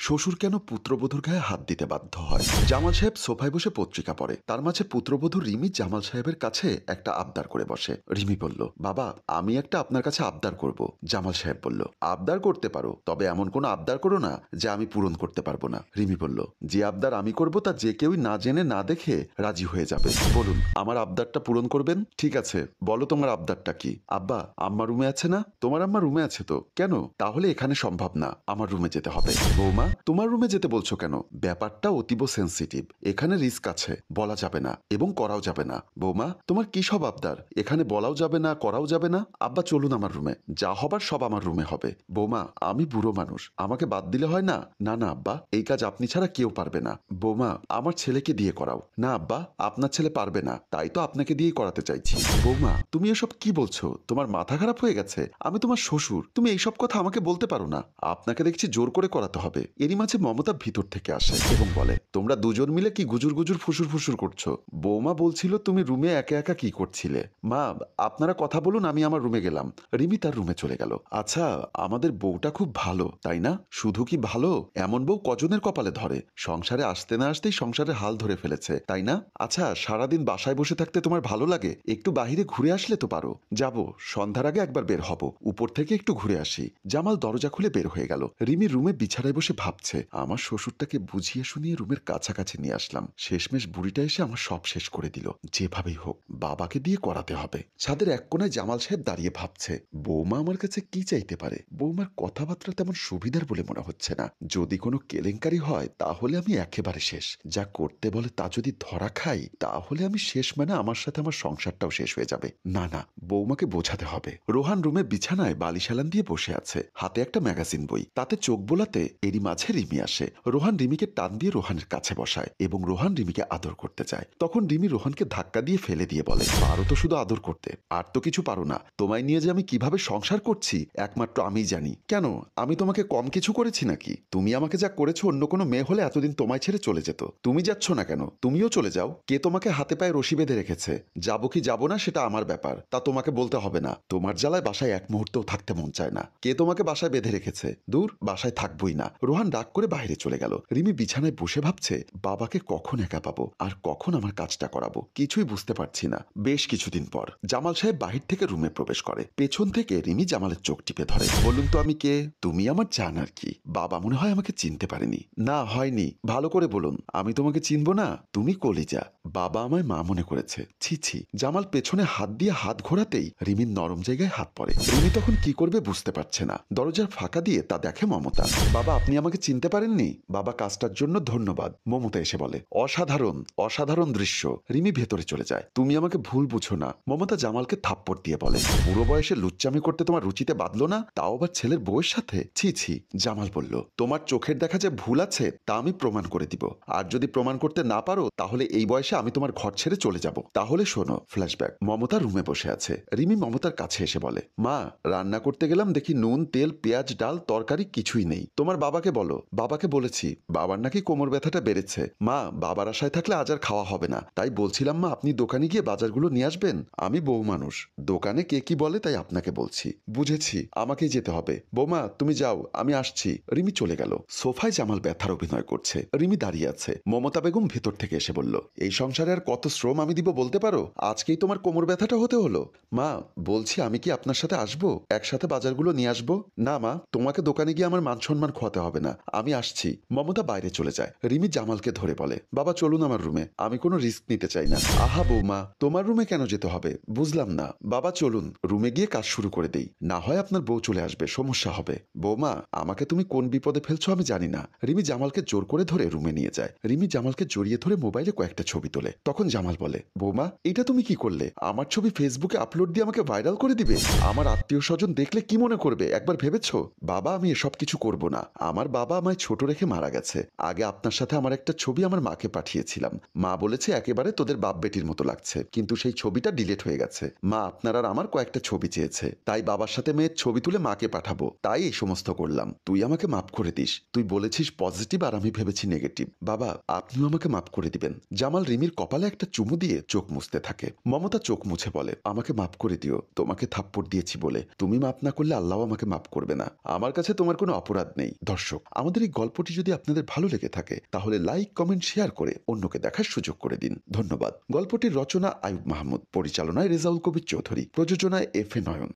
শ্বশুর কেন পুত্রবধূর গায়ে হাত দিতে বাধ্য হয়? জামাল সাহেব সোফায় বসে পত্রিকা পড়ে। তার মাঝে পুত্রবধূ রিমি জামাল সাহেবের কাছে একটা আবদার করে বসে। রিমি বলল, বাবা আমি একটা আপনার কাছে আবদার করব। জামাল সাহেব বলল, আবদার করতে পারো, তবে এমন কোনো আবদার করো না যে আমি পূরণ করতে পারবো না। রিমি বলল, যে আবদার আমি করব তা যে কেউই না জেনে না দেখে রাজি হয়ে যাবে। বলুন আমার আবদারটা পূরণ করবেন? ঠিক আছে, বলো তোমার আবদারটা কি? আব্বা, আম্মা রুমে আছে না? তোমার আম্মা রুমে আছে তো? কেন? তাহলে এখানে সম্ভব না, আমার রুমে যেতে হবে। বৌমা, তোমার রুমে যেতে বলছো কেন? ব্যাপারটা অতীব সেন্সিটিভ, এখানে রিস্ক আছে, বলা যাবে না এবং করাও যাবে না। বৌমা, তোমার কি সব আবদার? এখানে বলাও যাবে না, করাও যাবে না। আব্বা চলুন আমার রুমে, যা হবার সব আমার রুমে হবে। বৌমা, আমি বুড়ো মানুষ, আমাকে বাদ দিলে হয় না? না না আব্বা, এই কাজ আপনি ছাড়া কেউ পারবে না। বৌমা, আমার ছেলেকে দিয়ে করাও। না আব্বা, আপনার ছেলে পারবে না, তাই তো আপনাকে দিয়ে করাতে চাইছি। বৌমা, তুমি এসব কি বলছো? তোমার মাথা খারাপ হয়ে গেছে? আমি তোমার শ্বশুর, তুমি এইসব কথা আমাকে বলতে পারো না। আপনাকে দেখছি জোর করে করাতে হবে। এরই মাঝে মমতা ভিতর থেকে আসে এবং বলে, তোমরা দুজন মিলে কি গুজুর গুজুর ফুসুর ফুসুর করছো? বৌমা বলছিল তুমি রুমে একা একা কি করছিলে। মা, আপনারা কথা বলুন, আমি আমার রুমে গেলাম। রিমি তার রুমে চলে গেল। আচ্ছা, আমাদের বউটা খুব ভালো, তাই না? শুধু কি ভালো, এমন বউ কজনের কপালে ধরে? সংসারে আসতে না আসতেই সংসারের হাল ধরে ফেলেছে, তাই না? আচ্ছা, সারাদিন বাসায় বসে থাকতে তোমার ভালো লাগে? একটু বাহিরে ঘুরে আসলে তো পারো। যাবো, সন্ধ্যার আগে একবার বের হব, উপর থেকে একটু ঘুরে আসি। জামাল দরজা খুলে বের হয়ে গেল। রিমি রুমে বিছানায় বসে ভাবছে, আমার শ্বশুরটাকে বুঝিয়ে শুনিয়ে রুমের কাছাকাছি নিয়ে আসলাম, শেষমেশ বুড়িটা এসে আমার সব শেষ করে দিল। যেভাবেই হোক বাবাকে দিয়ে করাতে হবে। ছাদের এক কোনায় জামাল সাহেব দাঁড়িয়ে ভাবছে, বৌমা আমার কাছে কি চাইতে পারে? বৌমার কথাবার্তা তেমন সুবিধার বলে মনে হচ্ছে না। যদি কোনো কেলেঙ্কারি হয় তাহলে আমি একেবারে শেষ। যা করতে বলে তা যদি ধরা খাই তাহলে আমি শেষ, মানে আমার সাথে আমার সংসারটাও শেষ হয়ে যাবে। না না, বৌমাকে বোঝাতে হবে। রোহান রুমে বিছানায় বালিশালান দিয়ে বসে আছে, হাতে একটা ম্যাগাজিন বই। তাতে চোখ বোলাতে এরই মাঝে রিমি আসে। রোহান রিমিকে টান দিয়ে রোহানের কাছে বসায় এবং রোহান রিমিকে আদর করতে চায়। তখন রিমি রোহানকে ধাক্কা দিয়ে ফেলে দিয়ে বলে, পারো তো শুধু আদর করতে, আর তো কিছু পারো না। তোমায় নিয়ে যে আমি কিভাবে সংসার করছি একমাত্র আমিই জানি। কেন, আমি তোমাকে কম কিছু করেছি নাকি? তুমি আমাকে যা করেছো অন্য কোনো মেয়ে হলে এতদিন তোমায় ছেড়ে চলে যেত। তুমি যাচ্ছ না কেন? তুমিও চলে যাও। কে তোমাকে হাতে পায়ে রশি বেঁধে রেখেছে? যাবো কি যাবো না সেটা আমার ব্যাপার, তা তোমাকে বলতে হবে না। তোমার জ্বালায় বাসায় এক মুহূর্তেও থাকতে মন চায় না। কে তোমাকে বাসায় বেঁধে রেখেছে? দূর, বাসায় থাকবোই না। রোহান ডাক করে বাইরে চলে গেল। রিমি বিছানায় বসে ভাবছে, বাবাকে কখন একা পাবো আর কখন আমার কাজটা করাবো, কিছুই বুঝতে পারছি না। বেশ কিছুদিন পর জামাল সাহেব বাহির থেকে রুমে প্রবেশ করে। পেছন থেকে রিমি জামালের চোখ টিপে ধরে। বলুন তো আমি কে? তুমি আমার জান আর কি। বাবা মনে হয় আমাকে চিনতে পারেনি। না হয়নি, ভালো করে বলুন, আমি তোমাকে চিনবো না? তুমি কলিজা। বাবা আমায় মা মনে করেছে। ছি ছি। জামাল পেছনে হাত দিয়ে হাত ঘোরাতেই রিমির নরম জায়গায় হাত পড়ে। রিমি তখন কি করবে বুঝতে পারছে না। দরজার ফাঁকা দিয়ে তা দেখে মমতা। বাবা, আপনি আমাকে চিনতে পারেননি? বাবা, কাজটার জন্য ধন্যবাদ। মমতা এসে বলে, অসাধারণ, অসাধারণ দৃশ্য। রিমি ভেতরে চলে যায়। তুমি আমাকে ভুল বুঝো না। মমতা জামালকে থাপ্পড় দিয়ে বলে, বুড়ো বয়সে লুচ্চামি করতে তোমার রুচিতে বাঁধলো না, তাও আবার ছেলের বউয়ের সাথে? ছি ছি। জামাল বলল, তোমার চোখের দেখা যে ভুল আছে তা আমি প্রমাণ করে দিব। আর যদি প্রমাণ করতে না পারো তাহলে এই বয়সে আমি তোমার ঘর ছেড়ে চলে যাব। তাহলে শোনো। ফ্ল্যাশব্যাক। মমতা রুমে বসে আছে। রিমি মমতার কাছে এসে বলে, মা, রান্না করতে গেলাম, দেখি নুন তেল পেঁয়াজ ডাল তরকারি কিছুই নেই। তোমার বাবাকে বলো। বাবাকে বলেছি, বাবার নাকি কোমর ব্যথাটা বেড়েছে। মা, বাবার আশায় থাকলে আজ আর খাওয়া হবে না, তাই বলছিলাম মা আপনি দোকানে গিয়ে বাজারগুলো নিয়ে আসবেন। আমি বউ মানুষ, দোকানে কে কি বলে তাই আপনাকে বলছি। বুঝেছি, আমাকেই যেতে হবে। বৌমা তুমি যাও, আমি আসছি। রিমি চলে গেল। সোফায় জামাল ব্যথার অভিনয় করছে। রিমি দাঁড়িয়ে আছে। মমতা বেগম ভেতর থেকে এসে বলল, এই সংসারে আর কত শ্রম আমি দিব বলতে পারো? আজকেই তোমার কোমর ব্যথাটা হতে হলো। মা, বলছি আমি কি আপনার সাথে আসবো? একসাথে বাজারগুলো নিয়ে আসবো? না মা, তোমাকে দোকানে গিয়ে আমার মান সম্মান খোয়াতে হবে না, আমি আসছি। মমতা বাইরে চলে যায়। রিমি জামালকে ধরে বলে, বাবা চলুন আমার রুমে, আমি কোনো রিস্ক নিতে চাই না। আহা বৌমা, তোমার রুমে কেন যেতে হবে? বুঝলাম না। বাবা চলুন, রুমে গিয়ে কাজ শুরু করে দেই, না হয় আপনার বউ চলে আসবে, সমস্যা হবে। বৌমা, আমাকে তুমি কোন বিপদে ফেলছো আমি জানি না। রিমি জামালকে জোর করে ধরে রুমে নিয়ে যায়। রিমি জামালকে জড়িয়ে ধরে মোবাইলে কয়েকটা ছবি তোলে। তখন জামাল বলে, বৌমা এটা তুমি কি করলে? আমার ছবি ফেসবুকে আপলোড দিয়ে আমাকে ভাইরাল করে দিবে? আমার আত্মীয় স্বজন দেখলে কি মনে করবে একবার ভেবেছো? বাবা, আমি এসব কিছু করব না। আমার বাবা আমায় ছোট রেখে মারা গেছে। আগে আপনার সাথে আমার একটা ছবি আমার মাকে পাঠিয়েছিলাম। মা বলেছে একেবারে তোদের বাপ বেটির মতো লাগছে, কিন্তু সেই ছবিটা ডিলিট হয়ে গেছে। মা আপনার আর আমার কয়েকটা ছবি চেয়েছে, তাই বাবার সাথে মেয়ের ছবি তুলে মাকে পাঠাবো, তাই এই সমস্ত করলাম। তুই আমাকে মাফ করে দিস। তুই বলেছিস পজিটিভ আর আমি ভেবেছি নেগেটিভ। বাবা, আপনিও আমাকে মাফ করে দিবেন। জামাল রিমির কপালে একটা চুমু দিয়ে চোখ মুছতে থাকে। মমতা চোখ মুছে বলে, আমাকে মাফ করে দিও, তোমাকে থাপ্পড় দিয়েছি বলে। তুমি মাফ না করলে আল্লাহ আমাকে মাফ করবে না। আমার কাছে তোমার কোনো অপরাধ নেই। দর্শক, আমাদের এই গল্পটি যদি আপনাদের ভালো লেগে থাকে তাহলে লাইক, কমেন্ট, শেয়ার করে অন্যকে দেখার সুযোগ করে দিন। ধন্যবাদ। গল্পটির রচনা আয়ুব মাহমুদ, পরিচালনায় রেজাউল কবির চৌধুরী, প্রযোজনায় এফ এ নয়ন।